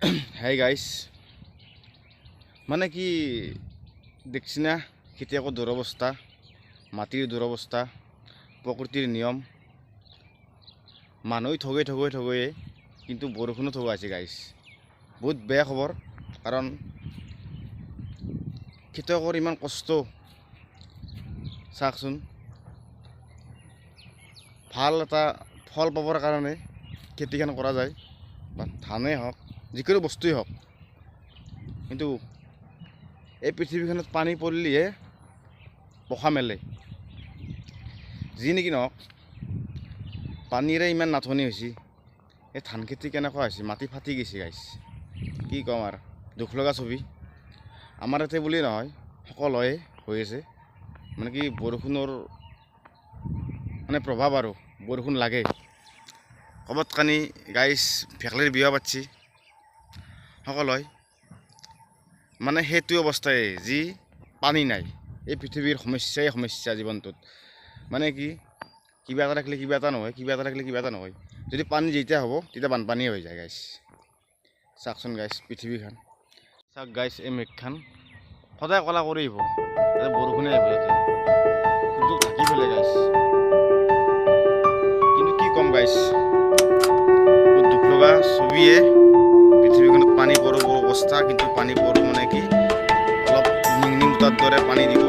Hi guys, মানে কি দেখছি না খেতিয়কৰ দুৰৱস্থা, মাটিৰ দুৰৱস্থা, প্ৰকৃতিৰ নিয়ম, মানুহ ঠগে কিন্তু বৰষুণো ঠগাইছে গাইস। বহুত বেয়া খবৰ, কাৰণ খেতিয়কৰ ইমান কষ্ট চাওকচোন। ভাল এটা ফল পাবৰ কাৰণে খেতিখন কৰা যায়, বা ধানেই হওক যিকোনো বস্তুৱেই হওক, কিন্তু এই পৃথিৱীখনত পানী পৰিলেহে পোখা মেলে। যি নেকি নহওক, পানীৰে ইমান নাটনি হৈছে। এই ধান খেতি কেনেকুৱা হৈছে, মাটি ফাটি গৈছে গাইছ। কি ক'ম আৰু, দুখ লগা ছবি। আমাৰ ইয়াতে বুলি নহয়, সকলোৱে হৈ আছে। মানে কি বৰষুণৰ মানে প্ৰভাৱ, আৰু বৰষুণ লাগে। ক'ৰবাত কানি গাইছ ভেকলিৰ বিয়া পাতিছে সকলোৱে, মানে সেইটো অৱস্থাই যি পানী নাই। এই পৃথিৱীৰ সমস্যা জীৱনটোত। মানে কি কিবা এটা থাকিলে কিবা এটা নহয়, কিবা এটা থাকিলে কিবা এটা নহয়। যদি পানী যেতিয়া হ'ব তেতিয়া বানপানী হৈ যায় গাইছ। চাওকচোন গাইছ পৃথিৱীখন, চাওক গাইছ এই মেঘখান সদায় কলা কৰি আহিব, বৰষুণে আহিব ইয়াতে কিন্তু ঢাকি পেলাই গাইছ। কিন্তু কি ক'ম গাইছ, বহুত দুখ লগা ছবিয়ে। পৃথিৱীখনত পানী পৰো অৱস্থা, কিন্তু পানী পৰো মানে কি অলপ নিং নিং তাত দৰে পানী দিব।